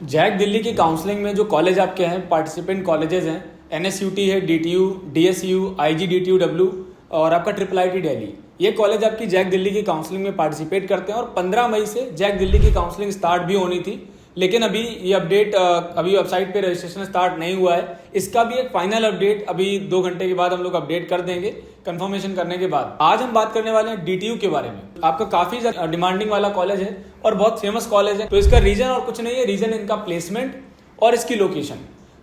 Jack Delhi की counselling में जो कॉलेज आपके हैं, पार्टिसिपेंट कॉलेजेस हैं, एनएसयूटी है, डीटीयू, डीएसयू, आईजीडीटीयू और आपका ट्रिपल आईटी दिल्ली। ये कॉलेज आपकी जैक दिल्ली की काउंसलिंग में पार्टिसिपेट करते हैं और 15 मई से जैक दिल्ली की काउंसलिंग स्टार्ट भी होनी थी, लेकिन अभी ये अपडेट अभी वेबसाइट पे रजिस्ट्रेशन स्टार्ट नहीं हुआ है। इसका भी एक फाइनल अपडेट अभी 2 घंटे के बाद हम लोग अपडेट कर देंगे कंफर्मेशन करने के बाद। आज हम बात करने वाले हैं डीटीयू के बारे में। आपका काफी डिमांडिंग वाला कॉलेज है और बहुत फेमस कॉलेज है। तो इसका रीजन और कुछ नहीं है, रीजन इनका प्लेसमेंट और इसकी लोकेशन।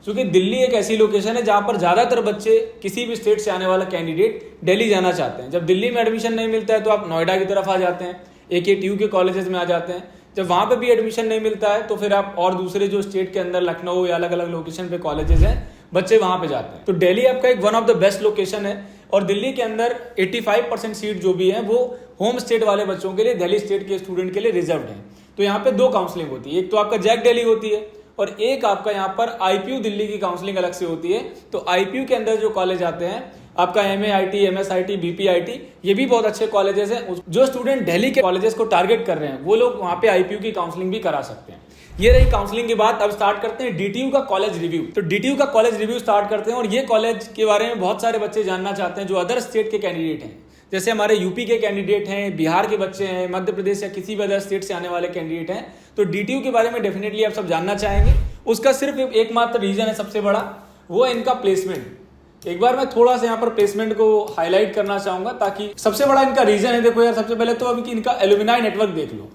क्योंकि दिल्ली एक ऐसी लोकेशन है जहां पर ज्यादातर बच्चे, किसी भी स्टेट से आने वाला कैंडिडेट दिल्ली जाना चाहते हैं। जब दिल्ली में एडमिशन नहीं मिलता है तो आप नोएडा की तरफ आ जाते हैं, एकेटीयू के कॉलेजेस में आ जाते हैं। जब वहां पे भी एडमिशन नहीं मिलता है तो फिर आप और दूसरे जो स्टेट के अंदर लखनऊ या अलग अलग लोकेशन पे कॉलेजेस हैं, बच्चे वहां पे जाते हैं। तो दिल्ली आपका एक one of the best location है और दिल्ली के अंदर 85% सीट जो भी है वो होम स्टेट वाले बच्चों के लिए, दिल्ली स्टेट के स्टूडेंट के लिए रिजर्व है। तो यहाँ पे 2 काउंसलिंग होती है, एक तो आपका जैक दिल्ली होती है और एक आपका यहाँ पर आईपीयू दिल्ली की काउंसलिंग अलग से होती है। तो आईपीयू के अंदर जो कॉलेज आते हैं आपका एमएआईटी, एमएसआईटी, बीपीआईटी, ये भी बहुत अच्छे कॉलेजेस हैं। जो स्टूडेंट दिल्ली के कॉलेजेस को टारगेट कर रहे हैं वो लोग वहां पे आईपीयू की काउंसलिंग भी करा सकते हैं। ये रही काउंसलिंग की बात। अब स्टार्ट करते हैं डीटीयू का कॉलेज रिव्यू। तो डीटीयू का कॉलेज रिव्यू स्टार्ट करते हैं और ये कॉलेज के बारे में बहुत सारे बच्चे जानना चाहते हैं जो अदर स्टेट के कैंडिडेट हैं। जैसे हमारे यूपी के कैंडिडेट हैं, बिहार के बच्चे हैं, मध्य प्रदेश या किसी भी अदर स्टेट से आने वाले कैंडिडेट हैं। तो डीटीयू के बारे में डेफिनेटली आप सब जानना चाहेंगे। उसका सिर्फ एकमात्र रीजन है सबसे बड़ा, वो है इनका प्लेसमेंट। एक बार मैं थोड़ा सा यहाँ पर प्लेसमेंट को हाईलाइट करना चाहूंगा ताकि सबसे बड़ा इनका रीजन है। देखो यार, सबसे पहले तो अभी इनका एलुमिनाई नेटवर्क देख लो।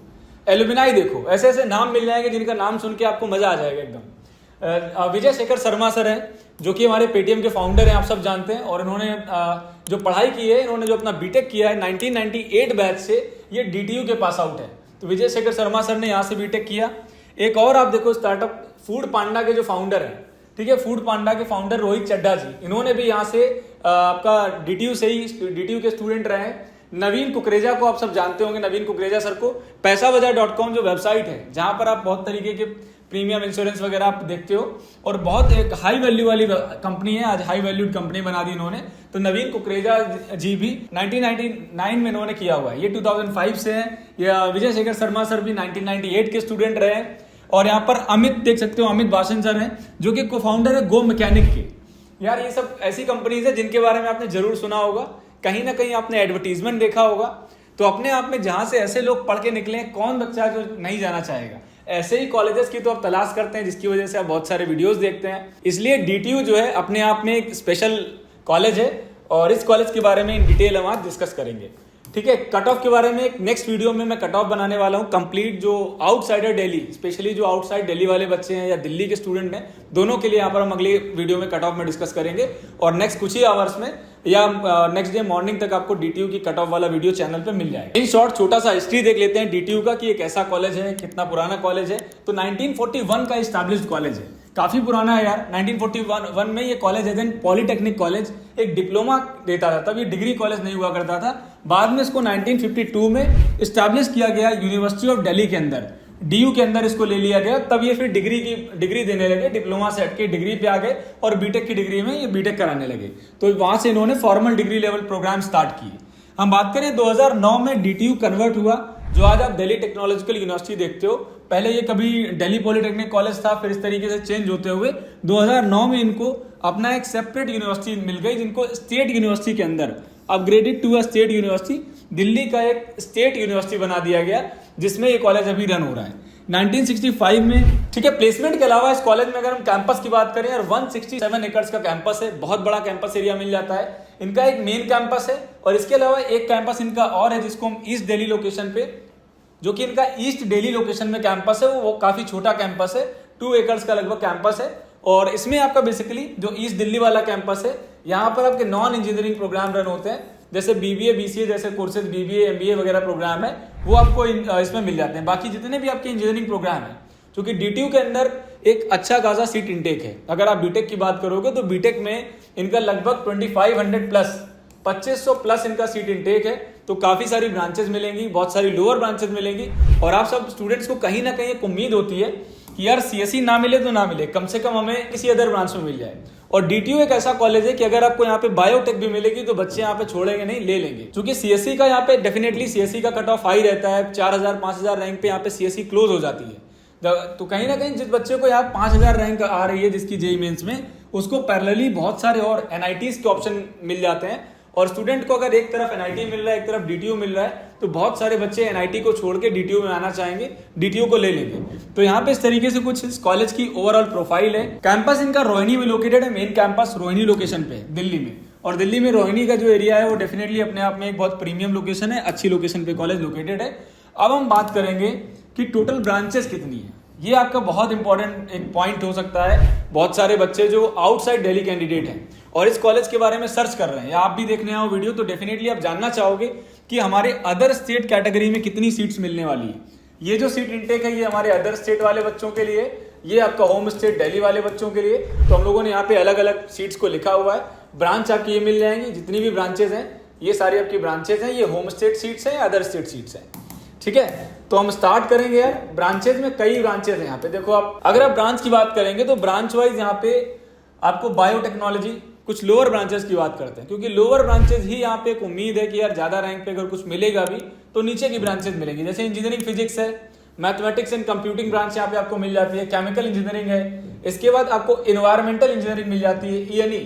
एलुमिनाई देखो, ऐसे ऐसे नाम मिल जाएंगे जिनका नाम सुन के आपको मजा आ जाएगा एकदम। विजय शेखर शर्मा सर हैं जो कि हमारे पेटीएम के फाउंडर हैं, आप सब जानते हैं। और इन्होंने जो पढ़ाई की है, इन्होंने जो अपना बीटेक किया है 1998 बैच से, ये डीटीयू के पास आउट है। तो विजय शेखर शर्मा सर ने यहाँ से बीटेक किया। एक और आप देखो स्टार्टअप फूड पांडा के जो फाउंडर हैं, ठीक है, फूड पांडा के फाउंडर रोहित चड्ढा जी, इन्होंने भी यहाँ से आपका डीटीयू से ही डीटीयू के स्टूडेंट रहे हैं। नवीन कुकरेजा को आप सब जानते होंगे, नवीन कुकरेजा सर को। पैसाबाजार.com जो वेबसाइट है जहां पर आप बहुत तरीके के प्रीमियम इंश्योरेंस वगैरह आप देखते हो और बहुत एक हाई वैल्यू वाली कंपनी है, आज हाई वैल्यूड कंपनी बना दी इन्होंने। तो नवीन कुकरेजा जी भी 1999 में इन्होंने किया हुआ है, ये 2005 से है। या विजय शेखर शर्मा सर भी 1998 के स्टूडेंट रहे हैं। और यहाँ पर अमित देख सकते हो, अमित भाषण सर हैं जो कि को फाउंडर है गो मैकेनिक के। यार ये सब ऐसी कंपनीज है जिनके बारे में आपने जरूर सुना होगा, कहीं ना कहीं आपने एडवर्टीजमेंट देखा होगा। तो अपने आप में जहां से ऐसे लोग पढ़ के निकले, कौन बच्चा जो नहीं जाना चाहेगा। ऐसे ही कॉलेजेस की तो आप तलाश करते हैं जिसकी वजह से आप बहुत सारे वीडियोस देखते हैं। इसलिए डीटीयू जो है अपने आप में एक स्पेशल कॉलेज है और इस कॉलेज के बारे में इन डिटेल हम आज डिस्कस करेंगे। ठीक है, कट ऑफ के बारे में एक नेक्स्ट वीडियो में मैं कट ऑफ बनाने वाला हूं कंप्लीट। जो आउटसाइडर दिल्ली, स्पेशली जो आउटसाइड दिल्ली वाले बच्चे हैं या दिल्ली के स्टूडेंट हैं, दोनों के लिए यहाँ पर हम अगले वीडियो में कट ऑफ में डिस्कस करेंगे। और नेक्स्ट कुछ ही आवर्स में या नेक्स्ट डे मॉर्निंग तक आपको डीटीयू की कट ऑफ वाला वीडियो चैनल पे मिल जाएगा। इन शॉर्ट छोटा सा हिस्ट्री देख लेते हैं डीटीयू का कि एक ऐसा कॉलेज है, कितना पुराना कॉलेज है। तो 1941 का एस्टैब्लिश्ड कॉलेज है, काफी पुराना है यार। 1941 में ये कॉलेज है। देन पॉलिटेक्निक कॉलेज एक डिप्लोमा देता था, तब ये डिग्री कॉलेज नहीं हुआ करता था। बाद में इसको 1952 में इस्टेब्लिश किया गया यूनिवर्सिटी ऑफ दिल्ली के अंदर, डीयू के अंदर इसको ले लिया गया। तब ये फिर डिग्री देने लगे, डिप्लोमा से हटके डिग्री पे आ गए और बीटेक की डिग्री में ये बीटेक कराने लगे। तो वहां से इन्होंने formal degree level programme start किए। हम बात करें 2009 में डीटीयू कन्वर्ट हुआ, जो आज आप दिल्ली टेक्नोलॉजिकल यूनिवर्सिटी देखते हो। पहले ये कभी दिल्ली पॉलिटेक्निक कॉलेज था, फिर इस तरीके से चेंज होते हुए 2009 में इनको अपना एक सेपरेट यूनिवर्सिटी मिल गई, जिनको स्टेट यूनिवर्सिटी के अंदर upgraded to a state university, Delhi का एक स्टेट यूनिवर्सिटी बना दिया गया, जिसमें ये कॉलेज अभी रन हो रहा है 1965 में। ठीक है, प्लेसमेंट के अलावा इस कॉलेज में अगर हम कैंपस की बात करें, और 167 एकर्स का कैंपस है, बहुत बड़ा कैंपस एरिया मिल जाता है। इनका एक मेन कैंपस है और इसके अलावा एक कैंपस इनका और है जिसको हम ईस्ट दिल्ली लोकेशन पे, जो कि इनका ईस्ट दिल्ली लोकेशन में कैंपस है, वो काफी छोटा कैंपस है, 2 एकर्स का लगभग कैंपस है। और इसमें आपका बेसिकली जो ईस्ट दिल्ली वाला कैंपस है, यहाँ पर आपके नॉन इंजीनियरिंग प्रोग्राम रन होते हैं, जैसे बीबीए, बीसीए जैसे कोर्सेज, बीबीए, एमबीए वगैरह प्रोग्राम है, वो आपको इसमें मिल जाते हैं। बाकी जितने भी आपके इंजीनियरिंग प्रोग्राम है, क्योंकि डीटीयू के अंदर एक अच्छा खासा सीट इंटेक है। अगर आप बीटेक की बात करोगे तो बीटेक में इनका लगभग 2500 प्लस 2500 प्लस इनका सीट इंटेक है। तो काफी सारी ब्रांचेस मिलेंगी, बहुत सारी लोअर ब्रांचेस मिलेंगी। और आप सब स्टूडेंट्स को कहीं ना कहीं एक उम्मीद होती है कि यार सीएसई ना मिले तो ना मिले, कम से कम हमें किसी अदर ब्रांच में मिल जाए। और डीटीयू एक ऐसा कॉलेज है कि अगर आपको यहाँ पे बायोटेक भी मिलेगी तो बच्चे यहाँ पे छोड़ेंगे नहीं, ले लेंगे। क्योंकि सीएसई का यहाँ पे डेफिनेटली सीएसई का कट ऑफ हाई रहता है, 4000 5000 रैंक पे यहाँ पे सीएसई क्लोज हो जाती है। तो कहीं ना कहीं जिस बच्चे को यहाँ 5000 रैंक आ रही है जिसकी जेईई मेंस में, उसको पैरेलली बहुत सारे और एनआईटीज के ऑप्शन मिल जाते हैं। और स्टूडेंट को अगर एक तरफ एनआईटी मिल रहा है, एक तरफ डीटीयू मिल रहा है, तो बहुत सारे बच्चे एनआईटी को छोड़ के डीटीयू में आना चाहेंगे, डीटीयू को ले लेंगे। तो यहाँ पे इस तरीके से कुछ इस कॉलेज की ओवरऑल प्रोफाइल है। कैंपस इनका रोहिणी में लोकेटेड है, मेन कैंपस रोहिणी लोकेशन पे है दिल्ली में। और दिल्ली में रोहिणी का जो एरिया है वो डेफिनेटली अपने आप में एक बहुत प्रीमियम लोकेशन है, अच्छी लोकेशन पे कॉलेज लोकेटेड है। अब हम बात करेंगे कि टोटल ब्रांचेस कितनी है। ये आपका बहुत इंपॉर्टेंट एक पॉइंट हो सकता है। बहुत सारे बच्चे जो आउटसाइड दिल्ली कैंडिडेट हैं और इस कॉलेज के बारे में सर्च कर रहे हैं, या आप भी देखने आओ वीडियो, तो डेफिनेटली आप जानना चाहोगे कि हमारे अदर स्टेट कैटेगरी में कितनी सीट्स मिलने वाली है। ये जो सीट इंटेक है ये हमारे अदर स्टेट वाले बच्चों के लिए, ये आपका होम स्टेट दिल्ली वाले बच्चों के लिए। तो हम लोगों ने यहाँ पे अलग अलग सीट्स को लिखा हुआ है। ब्रांच आपकी ये मिल जाएंगी, जितनी भी ब्रांचेज हैं ये सारी आपकी ब्रांचेज हैं। ये होम स्टेट सीट्स हैं या अदर स्टेट सीट्स हैं, ठीक है। तो हम स्टार्ट करेंगे यार। ब्रांचेज में कई ब्रांचेज हैं यहाँ पे, देखो आप अगर आप ब्रांच की बात करेंगे तो ब्रांच वाइज यहाँ पे आपको बायोटेक्नोलॉजी, कुछ लोअर ब्रांचेस की बात करते हैं, क्योंकि लोअर ब्रांचेस ही यहाँ पे एक उम्मीद है कि यार ज्यादा रैंक पे अगर कुछ मिलेगा भी तो नीचे की ब्रांचेस मिलेंगी। जैसे इंजीनियरिंग फिजिक्स है, मैथमेटिक्स एंड कंप्यूटिंग ब्रांच यहाँ पे आपको मिल जाती है, केमिकल इंजीनियरिंग है, इसके बाद आपको इन्वायरमेंटल इंजीनियरिंग मिल जाती है, ईएनई,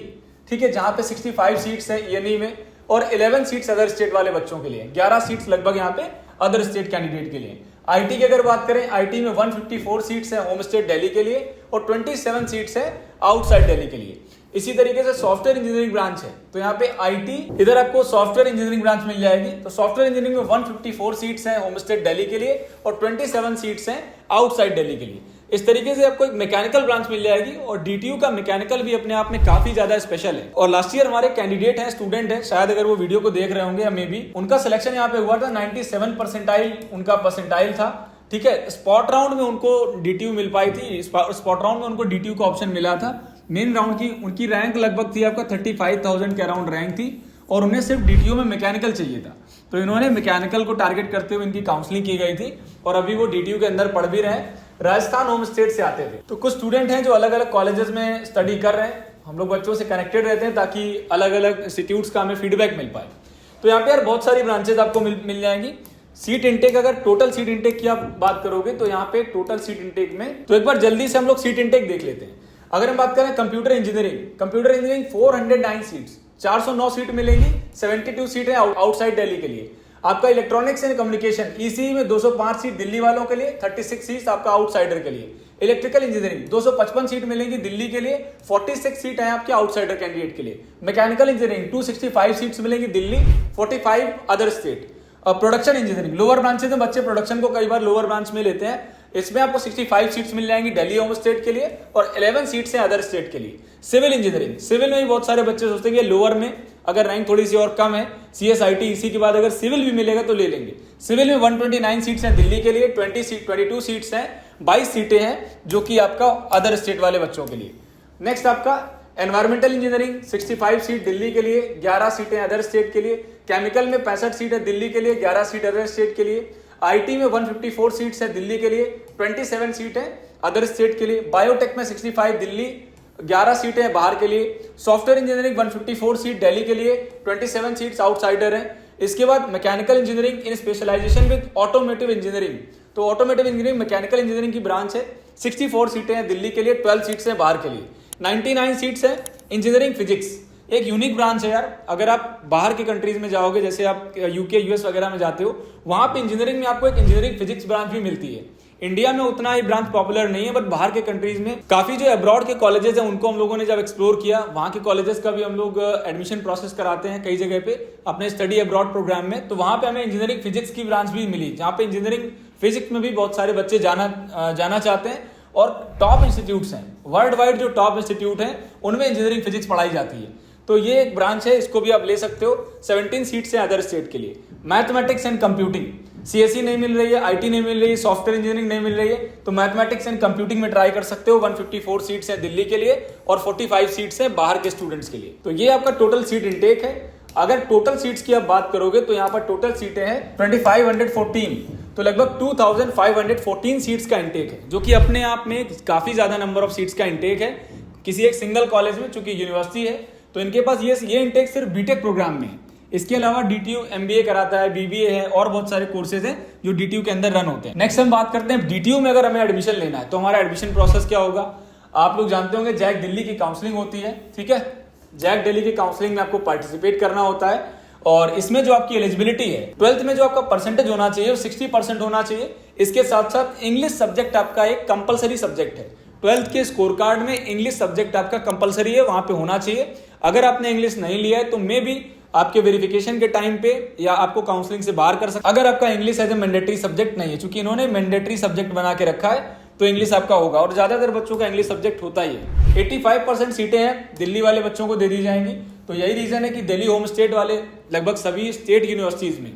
ठीक है, जहाँ पे 65 सीट्स है ईएनई में, और 11 सीट्स अदर स्टेट वाले बच्चों के लिए, 11 सीट्स लगभग यहाँ पे अदर स्टेट कैंडिडेट के लिए। आईटी की अगर बात करें, आईटी में 154 सीट्स है होम स्टेट दिल्ली के लिए और 27 सीट्स है आउटसाइड दिल्ली के लिए। इसी तरीके से सॉफ्टवेयर इंजीनियरिंग ब्रांच है, तो यहाँ पे आईटी, इधर आपको सॉफ्टवेयर इंजीनियरिंग ब्रांच मिल जाएगी। तो सॉफ्टवेयर इंजीनियरिंग में 154 सीट्स हैं होम स्टेट दिल्ली के लिए और 27 सीट्स हैं आउटसाइड दिल्ली के लिए। इस तरीके से आपको एक मैकेनिकल ब्रांच मिल जाएगी, और डीटीयू का मैकेनिकल भी अपने आप में काफी ज्यादा स्पेशल है। और लास्ट ईयर हमारे कैंडिडेट हैं, स्टूडेंट हैं, शायद अगर वो वीडियो को देख रहे होंगे या मे बी, उनका सिलेक्शन यहाँ पे हुआ था, 97 परसेंटाइल उनका परसेंटाइल था, ठीक है। स्पॉट राउंड में उनको डीटीयू मिल पाई थी, स्पॉट राउंड में उनको डीटीयू का ऑप्शन मिला था। मेन राउंड की उनकी रैंक लगभग थी आपका 35,000 के अराउंड रैंक थी, और उन्हें सिर्फ डीटीयू में मैकेनिकल चाहिए था। तो इन्होंने मैकेनिकल को टारगेट करते हुए इनकी काउंसलिंग की गई थी, और अभी वो डीटीयू के अंदर पढ़ भी रहे हैं। राजस्थान होम स्टेट से आते थे। तो कुछ स्टूडेंट हैं जो अलग अलग कॉलेजेस में स्टडी कर रहे हैं, हम लोग बच्चों से कनेक्टेड रहते हैं ताकि अलग अलग इंस्टीट्यूट्स का हमें फीडबैक मिल पाए। तो यहाँ पे यार बहुत सारी ब्रांचेज आपको मिल जाएंगी। सीट इंटेक, अगर टोटल सीट इंटेक की आप बात करोगे तो यहाँ पे टोटल सीट इंटेक में, तो एक बार जल्दी से हम लोग सीट इंटेक देख लेते हैं। अगर हम बात करें कंप्यूटर इंजीनियरिंग 409 सीट्स, 409 सीट मिलेंगी, 72 सीट है आउटसाइड दिल्ली के लिए। आपका इलेक्ट्रॉनिक्स एंड कम्युनिकेशन ईसीई में 205 सीट दिल्ली वालों के लिए, 36 सीट आपका आउटसाइडर के लिए। इलेक्ट्रिकल इंजीनियरिंग 255 सीट मिलेंगी दिल्ली के लिए, 46 सीट है आपके आउटसाइडर कैंडिडेट के लिए। मैकेनिकल इंजीनियरिंग 265 सीट्स मिलेंगी Delhi, 45 other state. Production engineering lower branches में बच्चे प्रोडक्शन को कई बार लोअर ब्रांच में लेते हैं, इसमें आपको 65 सीट्स मिल जाएंगी दिल्ली होम स्टेट के लिए, और 11 सीट्स हैं अदर स्टेट के लिए। सिविल इंजीनियरिंग, सिविल में भी बहुत सारे बच्चे सोचते हैं कि लोअर में अगर रैंक थोड़ी सी और कम है, सीएसआईटी इसी के बाद अगर सिविल भी मिलेगा तो ले लेंगे। सिविल में 129 सीट्स हैं दिल्ली के लिए, 22 सीट्स हैं, 22 सीटें हैं जो कि आपका अदर स्टेट वाले बच्चों के लिए। नेक्स्ट आपका एनवायरमेंटल इंजीनियरिंग 65 सीट दिल्ली के लिए, 11 सीटें अदर स्टेट के लिए। केमिकल में 65 सीट है दिल्ली के लिए, 11 सीट अदर स्टेट के लिए। आईटी में 154 सीट्स है दिल्ली के लिए, 27 सीट है अदर स्टेट के लिए। बायोटेक में 65 दिल्ली, 11 सीटें बाहर के लिए। सॉफ्टवेयर इंजीनियरिंग 154 सीट दिल्ली के लिए, 27 सीट्स आउटसाइडर हैं। इसके बाद mechanical engineering in specialisation with automotive engineering, तो ऑटोमेटिव इंजीनियरिंग मैकेनिकल इंजीनियरिंग की ब्रांच है, 64 सीटें हैं दिल्ली के लिए, 12 सीट्स हैं बाहर के लिए। 99 सीट्स है इंजीनियरिंग फिजिक्स, एक यूनिक ब्रांच है यार। अगर आप बाहर के कंट्रीज में जाओगे, जैसे आप यूके यूएस वगैरह में जाते हो, वहां पे इंजीनियरिंग में आपको एक इंजीनियरिंग फिजिक्स ब्रांच भी मिलती है। इंडिया में उतना ही ब्रांच पॉपुलर नहीं है, बट बाहर के कंट्रीज में काफी जो अब्रॉड के कॉलेजेस हैं उनको हम लोगों ने जब एक्सप्लोर किया, वहां के कॉलेजेस का भी हम लोग एडमिशन प्रोसेस कराते हैं कई जगह पे अपने स्टडी अब्रॉड प्रोग्राम में। तो वहां पे हमें इंजीनियरिंग फिजिक्स की ब्रांच भी मिली, जहाँ पे इंजीनियरिंग फिजिक्स में भी बहुत सारे बच्चे जाना चाहते हैं, और टॉप इंस्टीट्यूट्स हैं वर्ल्ड वाइड, जो टॉप इंस्टीट्यूट हैं उनमें इंजीनियरिंग फिजिक्स पढ़ाई जाती है। तो ये एक ब्रांच है, इसको भी आप ले सकते हो। 17 सीट्स हैं अदर स्टेट के लिए। मैथमेटिक्स एंड कंप्यूटिंग, सीएसई नहीं मिल रही है, आईटी नहीं मिल रही है, सॉफ्टवेयर इंजीनियरिंग नहीं मिल रही है, तो मैथमेटिक्स एंड कंप्यूटिंग में ट्राई कर सकते हो। 154 सीट्स हैं दिल्ली के लिए और 45 सीट्स हैं बाहर के स्टूडेंट्स के लिए। तो ये आपका टोटल सीट इंटेक है। अगर टोटल सीट्स की आप बात करोगे तो यहाँ पर टोटल सीटें हैं 2514, तो लगभग 2514 सीट्स का इंटेक है, जो कि अपने आप में काफी ज्यादा नंबर ऑफ सीट्स का इंटेक है किसी एक सिंगल कॉलेज में। चूंकि यूनिवर्सिटी है तो इनके पास ये इंटेक सिर्फ बीटेक प्रोग्राम में है, इसके अलावा DTU MBA कराता है, BBA है और बहुत सारे कोर्सेज हैं जो DTU के अंदर रन होते हैं। नेक्स्ट हम बात करते हैं DTU में अगर हमें एडमिशन लेना है तो हमारा एडमिशन प्रोसेस क्या होगा। आप लोग जानते होंगे जैक दिल्ली की काउंसलिंग होती है, ठीक है। जैक दिल्ली की काउंसलिंग में आपको पार्टिसिपेट करना होता है और इसमें जो आपकी एलिजिबिलिटी है 12th में जो आपका परसेंटेज होना चाहिए वो 60% होना चाहिए। इसके साथ साथ इंग्लिश सब्जेक्ट आपका एक कंपलसरी सब्जेक्ट है। 12th के स्कोर कार्ड में इंग्लिश सब्जेक्ट आपका कंपलसरी है, वहां पे होना चाहिए। अगर आपने इंग्लिश नहीं लिया है तो मे भी आपके वेरिफिकेशन के टाइम पे या आपको काउंसलिंग से बाहर कर सकते अगर आपका English as a mandatory subject नहीं है, क्योंकि इन्होंने मैंडेटरी सब्जेक्ट बना के रखा है तो इंग्लिश आपका होगा और ज्यादातर बच्चों का इंग्लिश सब्जेक्ट होता ही है। 85% सीटें हैं दिल्ली वाले बच्चों को दे दी जाएंगी। तो यही रीजन है कि दिल्ली होम स्टेट वाले लगभग सभी स्टेट यूनिवर्सिटीज में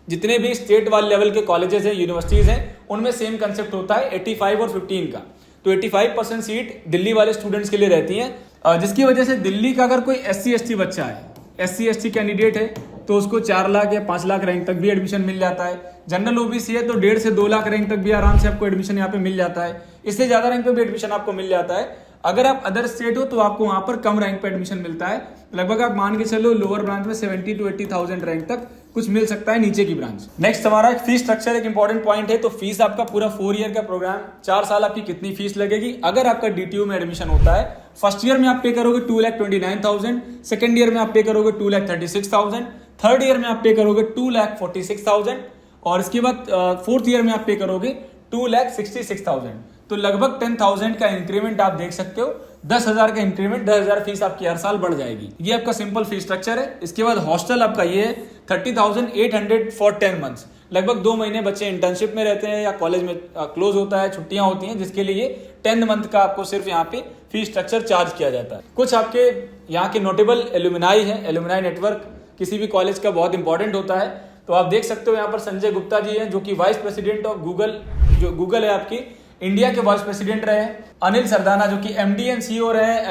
जितने भी स्टेट वाले लेवल के कॉलेजेस हैं, यूनिवर्सिटीज हैं, उनमें सेम कंसेप्ट होता है 85 और 15 का। तो 85% सीट दिल्ली वाले स्टूडेंट्स के लिए रहती है, जिसकी वजह से दिल्ली का अगर कोई SC/ST बच्चा है, SC/ST कैंडिडेट है तो उसको 4 लाख या 5 लाख रैंक तक भी एडमिशन मिल जाता है। जनरल OBC है तो 1.5 से 2 लाख रैंक तक भी आराम से आपको एडमिशन यहाँ पे मिल जाता है। इससे ज्यादा रैंक पे भी एडमिशन आपको मिल जाता है। अगर आप अदर स्टेट हो तो आपको वहां पर कम रैंक पे एडमिशन मिलता है। लगभग आप मान के चलो लोअर ब्रांच में 70 to 80,000 रैंक तक कुछ मिल सकता है नीचे की ब्रांच। नेक्स्ट हमारा फीस स्ट्रक्चर एक इंपॉर्टेंट पॉइंट है। तो फीस आपका पूरा 4 ईयर का प्रोग्राम, 4 साल आपकी कितनी फीस लगेगी अगर आपका DTU में एडमिशन होता है। फर्स्ट ईयर में आप पे करोगे 2,29,000, सेकंड ईयर में आप पे करोगे 2,36,000, थर्ड ईयर में आप पे करोगे 2,46,000 और इसके बाद फोर्थ ईयर में आप पे करोगे 2,66,000। तो लगभग 10,000 का इंक्रीमेंट आप देख सकते हो। 10,000 का इंक्रीमेंट, 10,000 फीस आपकी हर साल बढ़ जाएगी। ये आपका सिंपल फीस स्ट्रक्चर है। इसके बाद हॉस्टल आपका ये है 30,800 फॉर 10 मंथ्स। लगभग 2 महीने बच्चे इंटर्नशिप में रहते हैं या कॉलेज में क्लोज होता है, छुट्टियां होती हैं, जिसके लिए 10 मंथ का आपको सिर्फ यहाँ पे फीस स्ट्रक्चर चार्ज किया जाता है। कुछ आपके यहाँ के नोटेबल एलुमनाई है, एलुमनाई नेटवर्क किसी भी कॉलेज का बहुत इंपॉर्टेंट होता है। तो आप देख सकते हो यहाँ पर संजय गुप्ता जी हैं जो कि वाइस प्रेसिडेंट ऑफ गूगल, जो गूगल है आपकी इंडिया के वाइस प्रेसिडेंट रहे हैं। अनिल सरदाना जो कि MD एंड CEO रहे हैं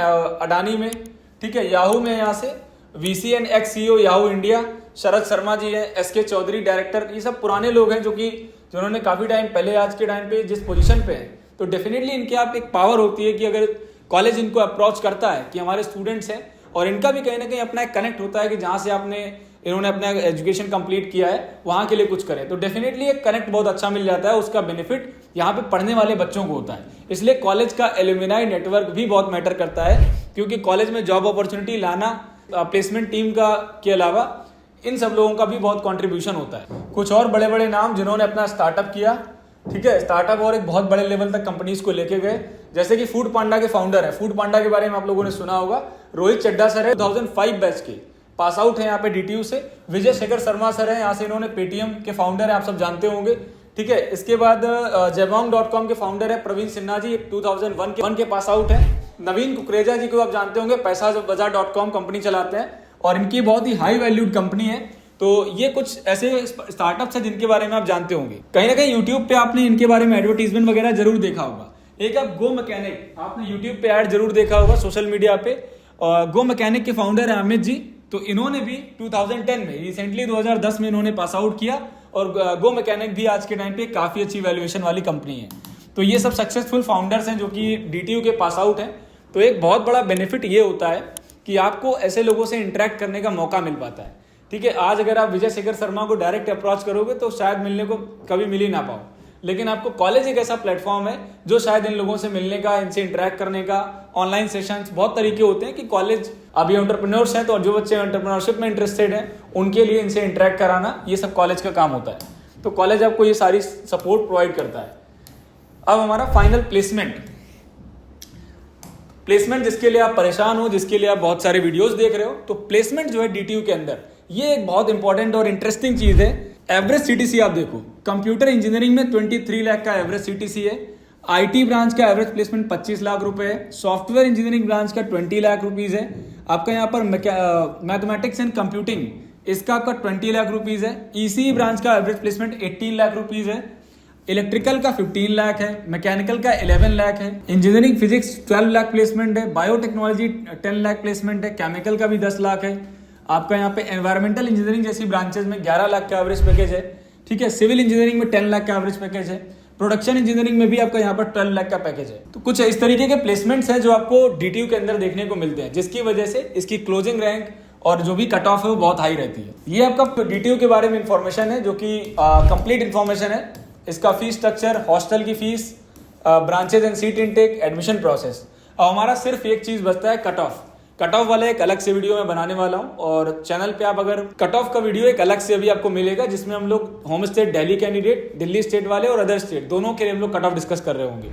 अडानी में, ठीक है। याहू में यहाँ से VC and ex CEO Yahoo India. Sharad Sharma ji है, SK चौधरी डायरेक्टर। ये सब पुराने लोग हैं जिन्होंने काफी टाइम पहले आज के टाइम पे जिस पोजीशन पे है, तो डेफिनेटली इनके आप एक पावर होती है कि अगर कॉलेज इनको अप्रोच करता है कि हमारे स्टूडेंट्स हैं, और इनका भी कहीं ना कहीं अपना एक कनेक्ट होता है कि जहां से इन्होंने अपना एजुकेशन कंप्लीट किया है वहां के लिए कुछ करें, तो डेफिनेटली एक कनेक्ट बहुत अच्छा मिल जाता है। उसका बेनिफिट यहाँ पे पढ़ने वाले बच्चों को होता है। इसलिए कॉलेज का एलुमनाई नेटवर्क भी बहुत मैटर करता है, क्योंकि कॉलेज में जॉब अपॉर्चुनिटी लाना, प्लेसमेंट टीम का के अलावा इन सब लोगों का भी बहुत कंट्रीब्यूशन होता है। कुछ और बड़े बड़े नाम जिन्होंने अपना स्टार्टअप किया, ठीक है, स्टार्टअप और एक बहुत बड़े लेवल तक कंपनीज को लेके गए, जैसे कि फूड पांडा के फाउंडर है। फूड पांडा के बारे में आप लोगों ने सुना होगा। रोहित चड्ढा सर है, 2005 बैच के पास आउट है यहाँ पे DTU से। विजय शेखर शर्मा सर है, यहाँ से इन्होंने पेटीएम के फाउंडर है, आप सब जानते होंगे, ठीक है। इसके बाद jabong.com के फाउंडर है प्रवीण सिन्हा जी, 2001 के पास आउट है। नवीन कुकरेजा जी को आप जानते होंगे, पैसाबाजार.com कंपनी चलाते हैं और इनकी बहुत ही हाई वैल्यूड कंपनी है। तो ये कुछ ऐसे स्टार्टअप्स हैं जिनके बारे में आप जानते होंगे। कहीं ना कहीं यूट्यूब पे आपने इनके बारे में एडवर्टीजमेंट वगैरह जरूर देखा होगा। एक आप गो मैकेनिक, आपने यूट्यूब पे ऐड जरूर देखा होगा सोशल मीडिया पे। गो मैकेनिक के फाउंडर है अमित जी। तो इन्होंने भी 2010 में, रिसेंटली 2010 में इन्होंने पास आउट किया और गो मैकेनिक भी आज के टाइम पे काफी अच्छी वैल्यूएशन वाली कंपनी है। तो ये सब सक्सेसफुल फाउंडर्स हैं जो कि DTU के पास आउट हैं। तो एक बहुत बड़ा बेनिफिट ये होता है कि आपको ऐसे लोगों से इंटरेक्ट करने का मौका मिल पाता है, ठीक है। आज अगर आप विजय शेखर शर्मा को डायरेक्ट अप्रोच करोगे तो शायद मिलने को कभी मिल ही ना पाओ, लेकिन आपको कॉलेज एक ऐसा प्लेटफॉर्म है जो शायद इन लोगों से मिलने का, इनसे इंटरेक्ट करने का, ऑनलाइन सेशंस, बहुत तरीके होते हैं कि कॉलेज अभी एंटरप्रेन्योर्स हैं तो और जो बच्चे एंटरप्रेन्योरशिप में इंटरेस्टेड हैं उनके लिए इनसे इंटरेक्ट कराना, ये सब कॉलेज का काम होता है। तो कॉलेज आपको ये सारी सपोर्ट प्रोवाइड करता है। अब हमारा फाइनल प्लेसमेंट जिसके लिए आप परेशान हो, जिसके लिए आप बहुत सारे वीडियोस देख रहे हो, तो प्लेसमेंट जो है DTU के अंदर ये एक बहुत इंपॉर्टेंट और इंटरेस्टिंग चीज है। एवरेज CTC आप देखो, कंप्यूटर इंजीनियरिंग में 23 लाख का एवरेज CTC है। IT ब्रांच का एवरेज प्लेसमेंट 25 लाख रुपए है। सॉफ्टवेयर इंजीनियरिंग ब्रांच का 20 लाख रुपीज है। आपका यहाँ पर मैथमेटिक्स एंड कंप्यूटिंग, इसका आपका 20 लाख रुपीज है। ECE ब्रांच का एवरेज प्लेसमेंट 18 लाख रुपीज है। इलेक्ट्रिकल का 15 लाख है। मैकेनिकल का 11 लाख है। इंजीनियरिंग फिजिक्स 12 लाख प्लेसमेंट है। बायोटेक्नोलॉजी 10 लाख प्लेसमेंट है। केमिकल का भी 10 लाख है। आपका यहाँ पे एनवायरमेंटल इंजीनियरिंग जैसी ब्रांचेस में 11 लाख का एवरेज पैकेज है, ठीक है। सिविल इंजीनियरिंग में 10 लाख का एवरेज पैकेज है। प्रोडक्शन इंजीनियरिंग में भी आपका यहाँ पर 12 लाख का पैकेज है। तो कुछ इस तरीके के प्लेसमेंट्स हैं जो आपको DTU के अंदर देखने को मिलते हैं, जिसकी वजह से इसकी क्लोजिंग रैंक और जो भी कट ऑफ है वो बहुत हाई रहती है। ये आपका DTU के बारे में इंफॉर्मेशन है जो कि कंप्लीट इंफॉर्मेशन है। इसका फीस स्ट्रक्चर, हॉस्टल की fees, branches and seat intake, admission process. अब हमारा सिर्फ एक चीज़ बचता है, कट ऑफ। कट ऑफ वाला एक अलग से वीडियो मैं बनाने वाला हूँ और चैनल पे आप अगर कट ऑफ का वीडियो एक अलग से अभी आपको मिलेगा जिसमें हम लोग home state Delhi candidate, Delhi state वाले और अदर स्टेट दोनों के लिए हम लोग कट ऑफ डिस्कस कर रहे होंगे।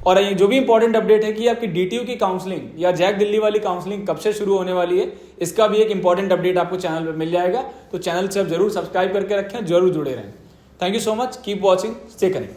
और ये जो भी इंपॉर्टेंट अपडेट है कि आपकी DTU की काउंसलिंग या जैक दिल्ली वाली काउंसलिंग कब से शुरू होने वाली है, इसका भी एक इंपॉर्टेंट अपडेट आपको चैनल पर मिल जाएगा। तो चैनल से आप जरूर सब्सक्राइब करके रखें, जरूर जुड़े रहें। Thank you so much, keep watching, stay connected.